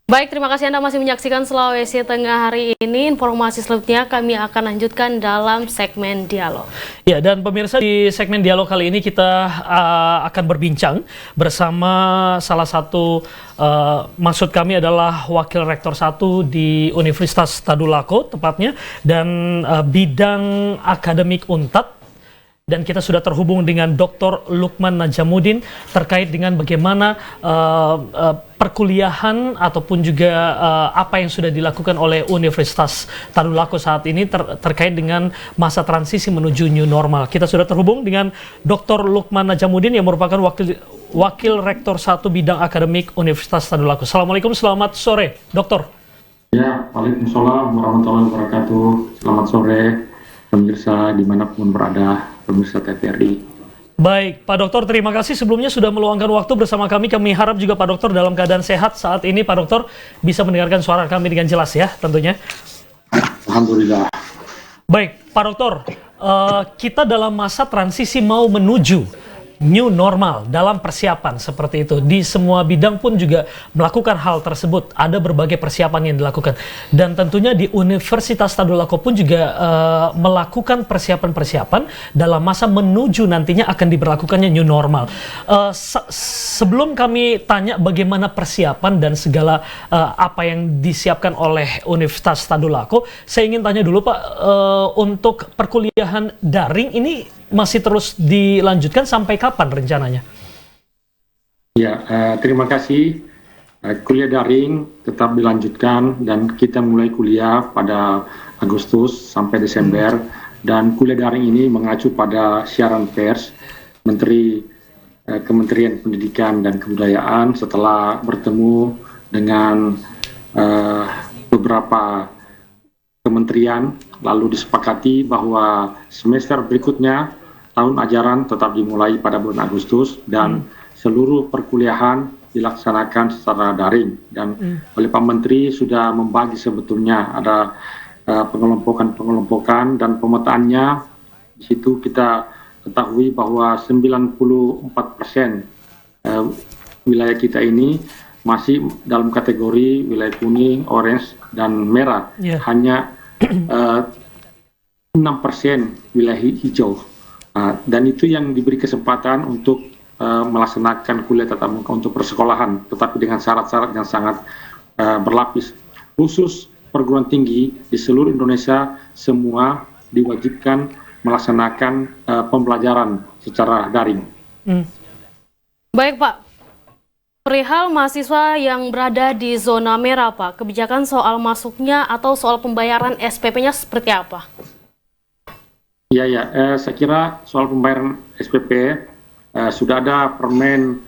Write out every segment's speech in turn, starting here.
Baik, terima kasih Anda masih menyaksikan Sulawesi Tengah hari ini. Informasi selanjutnya kami akan lanjutkan dalam segmen dialog. Ya, dan pemirsa, di segmen dialog kali ini kita akan berbincang bersama salah satu, maksud kami adalah Wakil Rektor 1 di Universitas Tadulako tepatnya, dan bidang akademik Unpad. Dan kita sudah terhubung dengan Dr. Lukman Najamuddin terkait dengan bagaimana perkuliahan ataupun juga apa yang sudah dilakukan oleh Universitas Tadulako saat ini terkait dengan masa transisi menuju new normal. Kita sudah terhubung dengan Dr. Lukman Najamuddin yang merupakan Wakil Rektor 1 bidang akademik Universitas Tadulako. Assalamualaikum, selamat sore, Dokter. Ya, waalaikumsalam warahmatullahi wabarakatuh. Selamat sore, pemirsa dimanapun berada, pemirsa TVRI. Baik, Pak Dokter, terima kasih sebelumnya sudah meluangkan waktu bersama kami. Kami harap juga Pak Dokter dalam keadaan sehat saat ini. Pak Dokter bisa mendengarkan suara kami dengan jelas ya, tentunya. Alhamdulillah. Baik, Pak Dokter, kita dalam masa transisi mau menuju new normal dalam persiapan seperti itu. Di semua bidang pun juga melakukan hal tersebut. Ada berbagai persiapan yang dilakukan. Dan tentunya di Universitas Tadulako pun juga melakukan persiapan-persiapan dalam masa menuju nantinya akan diberlakukannya new normal. Sebelum kami tanya bagaimana persiapan dan segala apa yang disiapkan oleh Universitas Tadulako, saya ingin tanya dulu Pak, untuk perkuliahan daring ini masih terus dilanjutkan sampai kapan rencananya? Ya, terima kasih. Kuliah daring tetap dilanjutkan dan kita mulai kuliah pada Agustus sampai Desember. Dan kuliah daring ini mengacu pada siaran pers Kementerian Pendidikan dan Kebudayaan setelah bertemu dengan beberapa kementerian, lalu disepakati bahwa semester berikutnya tahun ajaran tetap dimulai pada bulan Agustus dan seluruh perkuliahan dilaksanakan secara daring. Dan oleh Pak Menteri sudah membagi sebetulnya ada pengelompokan dan pemetaannya. Di situ kita ketahui bahwa 94% wilayah kita ini masih dalam kategori wilayah kuning, orange, dan merah. Hanya 6% wilayah hijau. Dan itu yang diberi kesempatan untuk melaksanakan kuliah tatap muka untuk persekolahan, tetapi dengan syarat-syarat yang sangat berlapis. Khusus perguruan tinggi di seluruh Indonesia semua diwajibkan melaksanakan pembelajaran secara daring. Baik Pak. Perihal mahasiswa yang berada di zona merah, Pak, kebijakan soal masuknya atau soal pembayaran SPP-nya seperti apa? Ya, saya kira soal pembayaran SPP sudah ada permen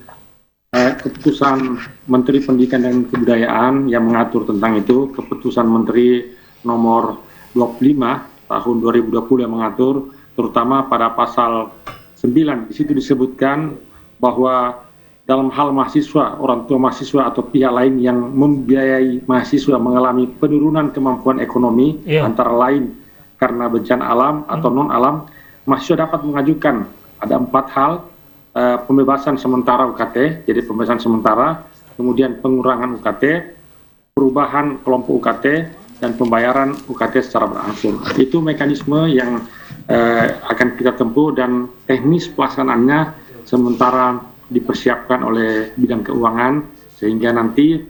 keputusan Menteri Pendidikan dan Kebudayaan yang mengatur tentang itu, keputusan Menteri nomor 25 tahun 2020 yang mengatur, terutama pada pasal 9, di situ disebutkan bahwa dalam hal mahasiswa, orang tua mahasiswa atau pihak lain yang membiayai mahasiswa mengalami penurunan kemampuan ekonomi, antara lain karena bencana alam atau non-alam, mahasiswa dapat mengajukan ada 4 hal, pembebasan sementara UKT, jadi pembebasan sementara, kemudian pengurangan UKT, perubahan kelompok UKT, dan pembayaran UKT secara berangsur. Itu mekanisme yang akan kita tempuh dan teknis pelaksanaannya sementara dipersiapkan oleh bidang keuangan, sehingga nanti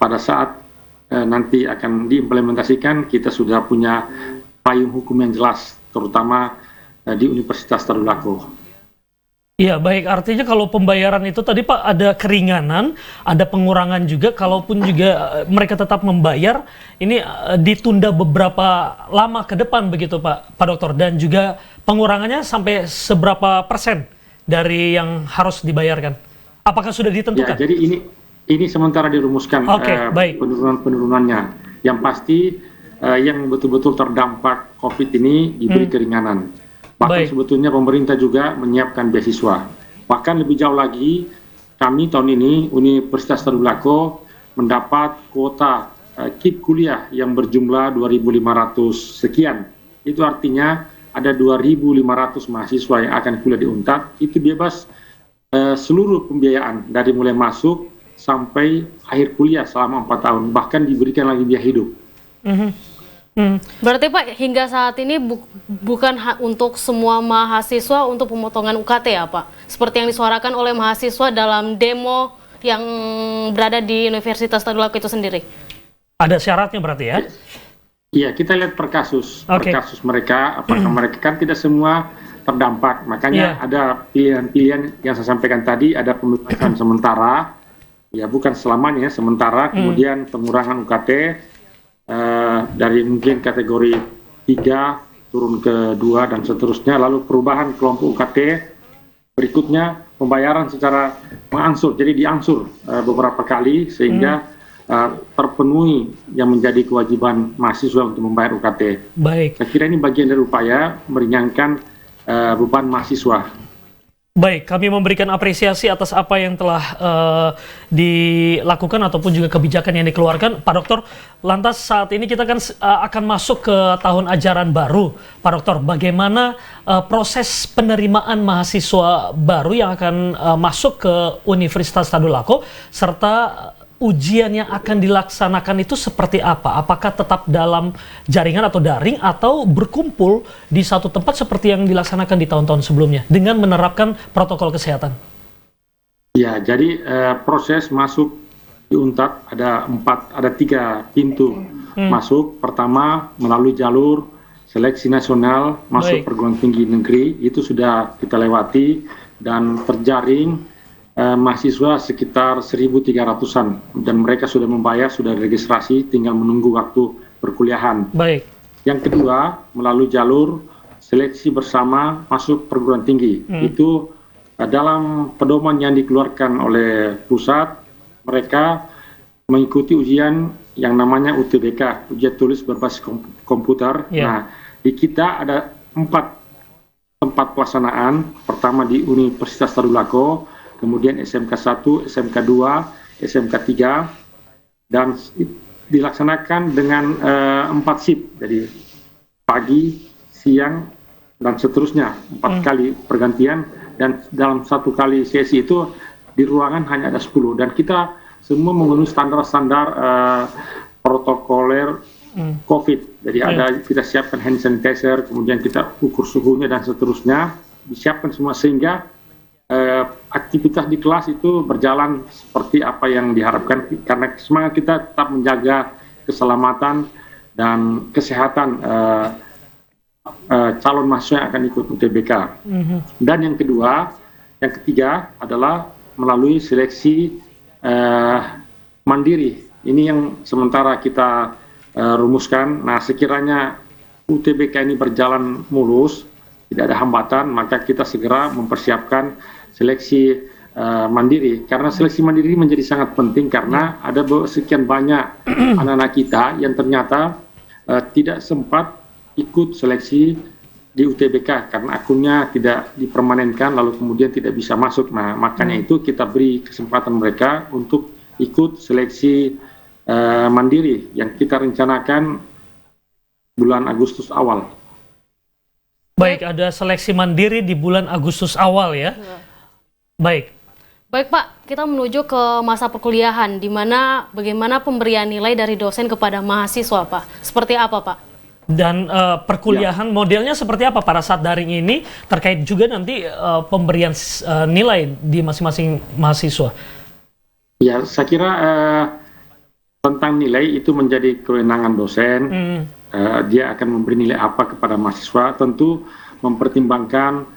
pada saat nanti akan diimplementasikan kita sudah punya payung hukum yang jelas, terutama di Universitas Tadulako. Iya, baik, artinya kalau pembayaran itu tadi Pak ada keringanan, ada pengurangan juga, kalaupun juga mereka tetap membayar, ini ditunda beberapa lama ke depan begitu Pak Dokter, dan juga pengurangannya sampai seberapa persen dari yang harus dibayarkan? Apakah sudah ditentukan? Ya, jadi ini sementara dirumuskan penurunannya. Yang pasti yang betul-betul terdampak COVID ini diberi keringanan. Bahkan sebetulnya pemerintah juga menyiapkan beasiswa. Bahkan lebih jauh lagi, kami tahun ini Universitas Tadulako mendapat kuota kit kuliah yang berjumlah 2.500 sekian. Itu artinya ada 2.500 mahasiswa yang akan kuliah di UNTAD, itu bebas seluruh pembiayaan dari mulai masuk sampai akhir kuliah selama 4 tahun, bahkan diberikan lagi biaya hidup. Berarti Pak, hingga saat ini bukan untuk semua mahasiswa untuk pemotongan UKT ya Pak? Seperti yang disuarakan oleh mahasiswa dalam demo yang berada di Universitas Tadulako itu sendiri. Ada syaratnya berarti ya? Iya, kita lihat per kasus mereka, apakah mereka kan tidak semua terdampak. Makanya ada pilihan-pilihan yang saya sampaikan tadi, ada pembebasan sementara, ya bukan selamanya, sementara, kemudian pengurangan UKT, dari mungkin kategori 3 turun ke 2 dan seterusnya, lalu perubahan kelompok UKT, berikutnya pembayaran secara mengangsur, jadi diangsur beberapa kali sehingga terpenuhi yang menjadi kewajiban mahasiswa untuk membayar UKT. Baik. Saya kira ini bagian dari upaya meringankan beban mahasiswa. Baik, kami memberikan apresiasi atas apa yang telah dilakukan ataupun juga kebijakan yang dikeluarkan. Pak Dokter, lantas saat ini kita kan akan masuk ke tahun ajaran baru. Pak Dokter, bagaimana proses penerimaan mahasiswa baru yang akan masuk ke Universitas Tadulako, serta ujian yang akan dilaksanakan itu seperti apa? Apakah tetap dalam jaringan atau daring, atau berkumpul di satu tempat seperti yang dilaksanakan di tahun-tahun sebelumnya dengan menerapkan protokol kesehatan? Ya, jadi proses masuk di UNTAD ada 3 pintu masuk. Pertama melalui jalur seleksi nasional masuk perguruan tinggi negeri, itu sudah kita lewati dan terjaring mahasiswa sekitar 1.300-an, dan mereka sudah membayar, sudah registrasi, tinggal menunggu waktu perkuliahan. Baik. Yang kedua, melalui jalur seleksi bersama masuk perguruan tinggi. Itu dalam pedoman yang dikeluarkan oleh pusat, mereka mengikuti ujian yang namanya UTBK, ujian tulis berbasis komputer. Nah, di kita ada 4 tempat pelaksanaan. Pertama di Universitas Tadulako, kemudian SMK 1, SMK 2, SMK 3, dan dilaksanakan dengan 4 shift, jadi pagi, siang, dan seterusnya, 4 kali pergantian, dan dalam 1 kali sesi itu di ruangan hanya ada 10, dan kita semua memenuhi standar-standar protokoler COVID, jadi kita siapkan hand sanitizer, kemudian kita ukur suhunya dan seterusnya, disiapkan semua sehingga aktivitas di kelas itu berjalan seperti apa yang diharapkan, karena semangat kita tetap menjaga keselamatan dan kesehatan calon mahasiswa yang akan ikut UTBK. Dan yang ketiga adalah melalui seleksi mandiri. Ini yang sementara kita rumuskan. Nah, sekiranya UTBK ini berjalan mulus, tidak ada hambatan, maka kita segera mempersiapkan seleksi mandiri, karena seleksi mandiri menjadi sangat penting karena ada sekian banyak anak-anak kita yang ternyata tidak sempat ikut seleksi di UTBK karena akunnya tidak dipermanenkan, lalu kemudian tidak bisa masuk. Nah, makanya itu kita beri kesempatan mereka untuk ikut seleksi mandiri yang kita rencanakan bulan Agustus awal. Baik, ada seleksi mandiri di bulan Agustus awal ya. Baik Pak, kita menuju ke masa perkuliahan, di mana bagaimana pemberian nilai dari dosen kepada mahasiswa Pak? Seperti apa Pak? Dan perkuliahan modelnya seperti apa pada saat daring ini, terkait juga nanti pemberian nilai di masing-masing mahasiswa? Ya, saya kira tentang nilai itu menjadi kewenangan dosen. Dia akan memberi nilai apa kepada mahasiswa, tentu mempertimbangkan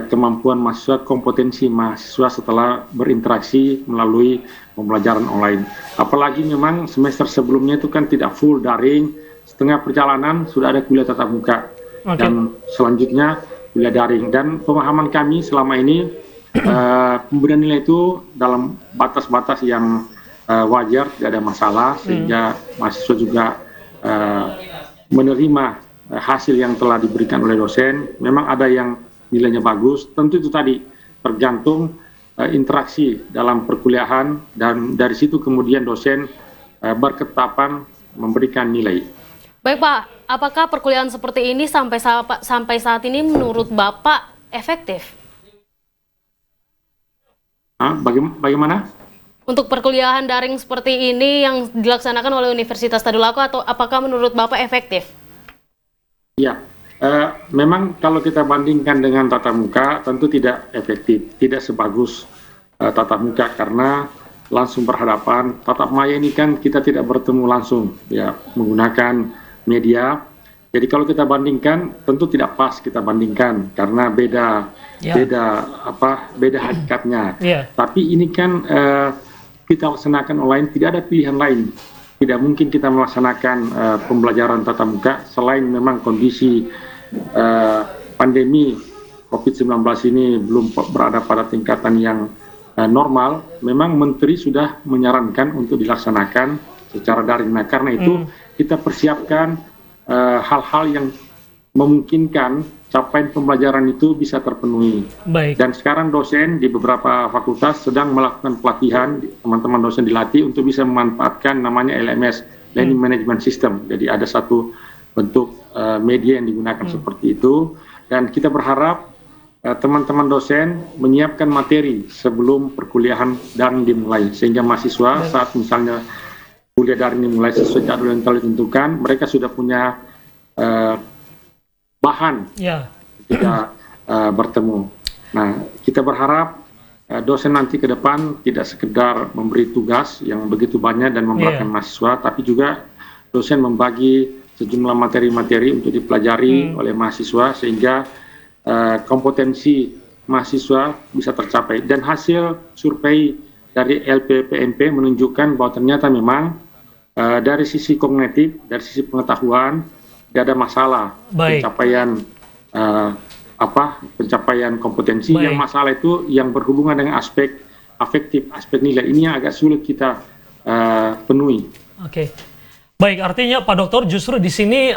kemampuan mahasiswa, kompetensi mahasiswa setelah berinteraksi melalui pembelajaran online. Apalagi memang semester sebelumnya itu kan tidak full daring, setengah perjalanan sudah ada kuliah tatap muka, dan selanjutnya kuliah daring. Dan pemahaman kami selama ini pemberian nilai itu dalam batas-batas yang wajar, tidak ada masalah, sehingga mahasiswa juga menerima hasil yang telah diberikan oleh dosen. Memang ada yang nilainya bagus, tentu itu tadi tergantung interaksi dalam perkuliahan, dan dari situ kemudian dosen berketetapan memberikan nilai. Baik Pak, apakah perkuliahan seperti ini sampai saat ini menurut Bapak efektif? Bagaimana? untuk perkuliahan daring seperti ini yang dilaksanakan oleh Universitas Tadulako, atau apakah menurut Bapak efektif? Ya, memang kalau kita bandingkan dengan tatap muka tentu tidak efektif, tidak sebagus tatap muka karena langsung berhadapan. Tatap maya ini kan kita tidak bertemu langsung, ya, menggunakan media. Jadi kalau kita bandingkan tentu tidak pas kita bandingkan karena beda hakikatnya. Tapi ini kan kita laksanakan online, tidak ada pilihan lain. Tidak mungkin kita melaksanakan pembelajaran tatap muka selain memang kondisi pandemi COVID-19 ini belum berada pada tingkatan yang normal. Memang Menteri sudah menyarankan untuk dilaksanakan secara daring. Nah, karena itu kita persiapkan hal-hal yang memungkinkan capaian pembelajaran itu bisa terpenuhi. Baik. Dan sekarang dosen di beberapa fakultas sedang melakukan pelatihan, teman-teman dosen dilatih untuk bisa memanfaatkan namanya LMS, Learning Management System. Jadi ada satu bentuk media yang digunakan seperti itu, dan kita berharap teman-teman dosen menyiapkan materi sebelum perkuliahan daring dimulai, sehingga mahasiswa saat misalnya kuliah daring dimulai sesuai jadwal yang telah ditentukan, mereka sudah punya bahan ketika bertemu. Nah, kita berharap dosen nanti ke depan tidak sekedar memberi tugas yang begitu banyak dan memberatkan mahasiswa, tapi juga dosen membagi sejumlah materi-materi untuk dipelajari oleh mahasiswa sehingga kompetensi mahasiswa bisa tercapai. Dan hasil survei dari LPPMP menunjukkan bahwa ternyata memang dari sisi kognitif, dari sisi pengetahuan tidak ada masalah. Pencapaian pencapaian kompetensi. Yang masalah itu yang berhubungan dengan aspek afektif, aspek nilai, ini yang agak sulit kita penuhi. Oke. Baik, artinya Pak Dokter justru di sini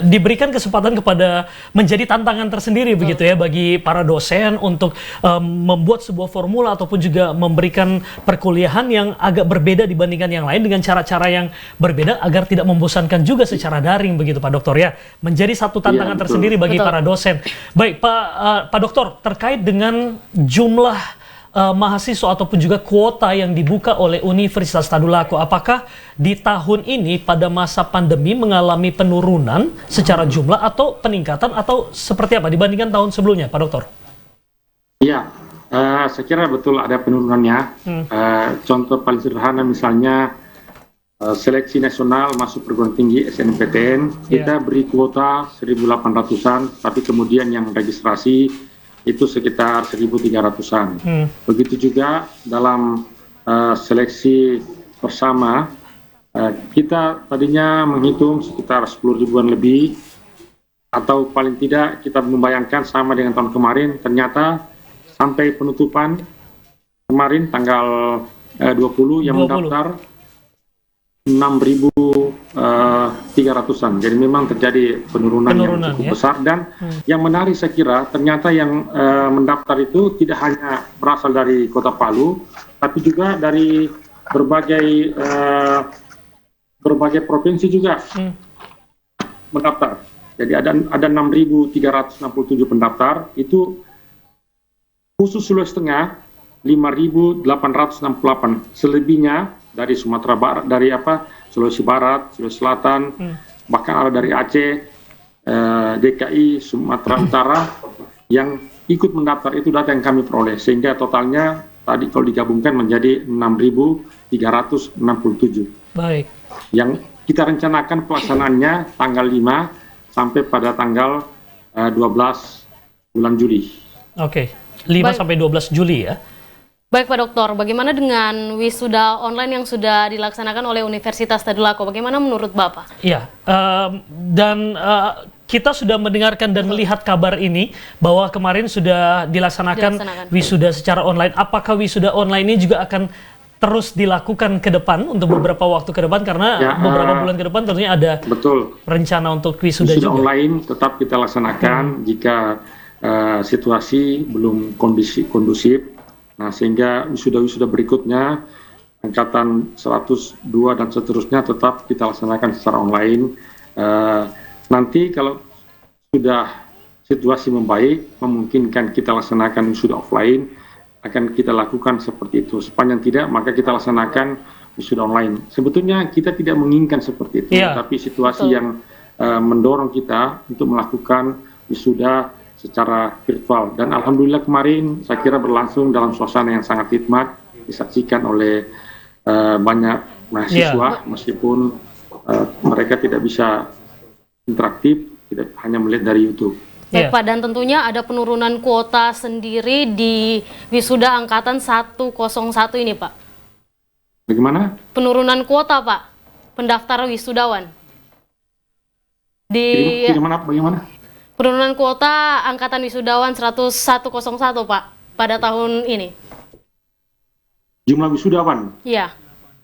diberikan kesempatan kepada menjadi tantangan tersendiri begitu ya bagi para dosen untuk membuat sebuah formula ataupun juga memberikan perkuliahan yang agak berbeda dibandingkan yang lain dengan cara-cara yang berbeda agar tidak membosankan juga secara daring begitu Pak Dokter ya. Menjadi satu tantangan tersendiri bagi para dosen. Baik, Pak Dokter, terkait dengan jumlah mahasiswa ataupun juga kuota yang dibuka oleh Universitas Tadulako, apakah di tahun ini pada masa pandemi mengalami penurunan secara jumlah atau peningkatan atau seperti apa dibandingkan tahun sebelumnya, Pak Dokter? Iya, saya kira betul ada penurunannya. Contoh paling sederhana misalnya seleksi nasional masuk perguruan tinggi SNMPTN, kita beri kuota 1.800-an, tapi kemudian yang registrasi itu sekitar 1.300-an. Begitu juga dalam seleksi bersama, kita tadinya menghitung sekitar 10.000-an lebih, atau paling tidak kita membayangkan sama dengan tahun kemarin, ternyata sampai penutupan kemarin tanggal 20 yang mendaftar 6.300-an. Jadi memang terjadi penurunan yang cukup besar. Dan yang menarik saya kira ternyata yang mendaftar itu tidak hanya berasal dari Kota Palu, tapi juga dari berbagai provinsi juga mendaftar. Jadi ada 6.367 pendaftar, itu khusus Sulawesi Tengah 5.868, selebihnya dari Sumatera Barat, dari Sulawesi Barat, Sulawesi Selatan, bahkan ada dari Aceh, DKI, Sumatera Utara yang ikut mendaftar. Itu data yang kami peroleh, sehingga totalnya tadi kalau digabungkan menjadi 6.367. Baik. Yang kita rencanakan pelaksanaannya tanggal 5 sampai pada tanggal 12 bulan Juli. Oke, 5 sampai 12 Juli ya. Baik Pak Dokter, bagaimana dengan wisuda online yang sudah dilaksanakan oleh Universitas Tadulako? Bagaimana menurut Bapak? Iya, dan kita sudah mendengarkan dan melihat kabar ini bahwa kemarin sudah dilaksanakan wisuda secara online. Apakah wisuda online ini juga akan terus dilakukan ke depan untuk beberapa waktu ke depan? Karena beberapa bulan ke depan tentunya ada rencana untuk wisuda juga. Online tetap kita laksanakan jika situasi belum kondusif. Nah, sehingga wisuda-wisuda berikutnya, angkatan 102 dan seterusnya tetap kita laksanakan secara online. Nanti kalau sudah situasi membaik, memungkinkan kita laksanakan wisuda offline, akan kita lakukan seperti itu. Sepanjang tidak, maka kita laksanakan wisuda online. Sebetulnya kita tidak menginginkan seperti itu, tapi situasi yang mendorong kita untuk melakukan wisuda secara virtual. Dan alhamdulillah kemarin saya kira berlangsung dalam suasana yang sangat hikmat, disaksikan oleh banyak mahasiswa, meskipun mereka tidak bisa interaktif, tidak hanya melihat dari YouTube. Baik Pak, dan tentunya ada penurunan kuota sendiri di wisuda angkatan 101 ini Pak. Bagaimana? Penurunan kuota Pak, pendaftar wisudawan. Bagaimana? Penurunan kuota angkatan wisudawan 101 Pak pada tahun ini. Jumlah wisudawan? Iya.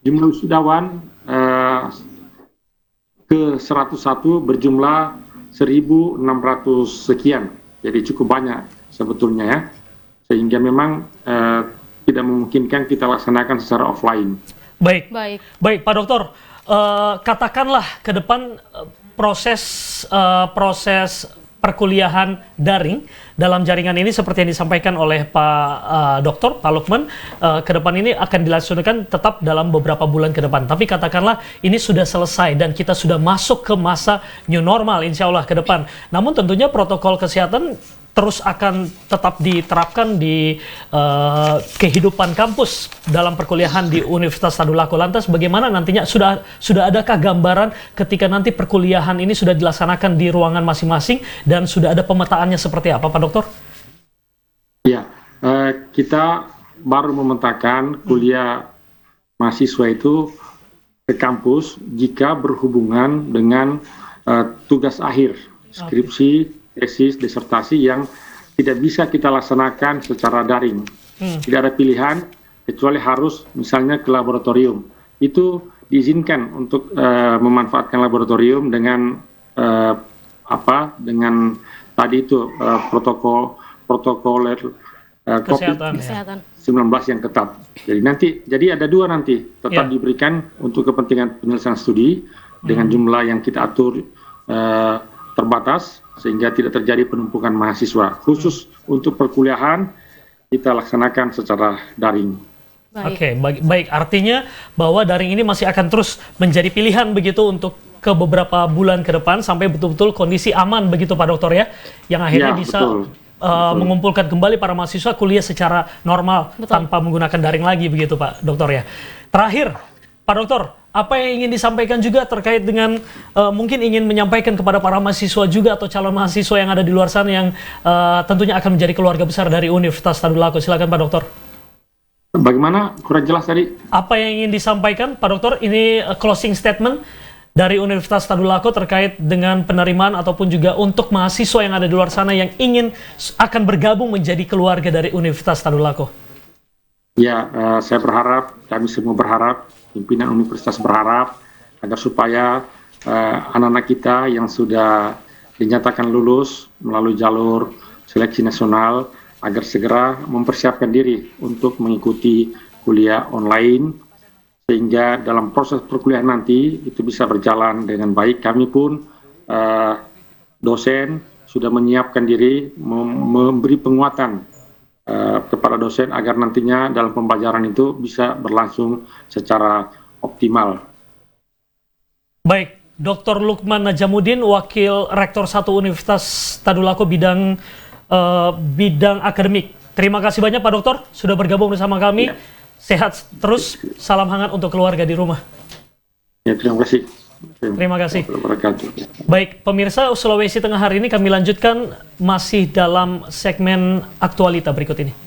Jumlah wisudawan ke 101 berjumlah 1.600 sekian, jadi cukup banyak sebetulnya ya, sehingga memang tidak memungkinkan kita laksanakan secara offline. Baik Pak Dokter, katakanlah ke depan proses perkuliahan daring dalam jaringan ini seperti yang disampaikan oleh Pak Dokter, Pak Lukman, ke depan ini akan dilaksanakan tetap dalam beberapa bulan ke depan. Tapi katakanlah ini sudah selesai dan kita sudah masuk ke masa new normal insya Allah ke depan. Namun tentunya protokol kesehatan terus akan tetap diterapkan di kehidupan kampus dalam perkuliahan di Universitas Tadulako. Lantas bagaimana nantinya, sudah adakah gambaran ketika nanti perkuliahan ini sudah dilaksanakan di ruangan masing-masing dan sudah ada pemetaannya seperti apa Pak Dokter? Ya, kita baru memetakan kuliah mahasiswa itu ke kampus jika berhubungan dengan tugas akhir, skripsi, tesis, disertasi yang tidak bisa kita laksanakan secara daring. Tidak ada pilihan kecuali harus misalnya ke laboratorium. Itu diizinkan untuk memanfaatkan laboratorium dengan dengan tadi itu protokoler COVID-19 yang ketat. Jadi ada dua nanti tetap diberikan untuk kepentingan penyelesaian studi dengan jumlah yang kita atur terbatas sehingga tidak terjadi penumpukan mahasiswa. Khusus untuk perkuliahan kita laksanakan secara daring. Oke, baik. Artinya bahwa daring ini masih akan terus menjadi pilihan begitu untuk ke beberapa bulan ke depan sampai betul-betul kondisi aman begitu Pak Dokter ya, yang akhirnya bisa mengumpulkan kembali para mahasiswa kuliah secara normal tanpa menggunakan daring lagi begitu Pak Dokter ya. Terakhir Pak Dokter, apa yang ingin disampaikan juga terkait dengan mungkin ingin menyampaikan kepada para mahasiswa juga atau calon mahasiswa yang ada di luar sana yang tentunya akan menjadi keluarga besar dari Universitas Tadulako. Silakan Pak Dokter. Bagaimana? Kurang jelas tadi. Apa yang ingin disampaikan Pak Dokter? Ini closing statement dari Universitas Tadulako terkait dengan penerimaan ataupun juga untuk mahasiswa yang ada di luar sana yang ingin akan bergabung menjadi keluarga dari Universitas Tadulako. Ya, saya berharap, kami semua berharap, pimpinan universitas berharap agar supaya anak-anak kita yang sudah dinyatakan lulus melalui jalur seleksi nasional agar segera mempersiapkan diri untuk mengikuti kuliah online sehingga dalam proses perkuliahan nanti itu bisa berjalan dengan baik. Kami pun dosen sudah menyiapkan diri memberi penguatan kepada dosen agar nantinya dalam pembelajaran itu bisa berlangsung secara optimal. Baik, Dr. Lukman Najamuddin, Wakil Rektor 1 Universitas Tadulako bidang akademik. Terima kasih banyak Pak Dokter sudah bergabung bersama kami. Ya. Sehat terus, salam hangat untuk keluarga di rumah. Ya, terima kasih. Terima kasih. Baik, pemirsa Sulawesi Tengah hari ini kami lanjutkan masih dalam segmen aktualita berikut ini.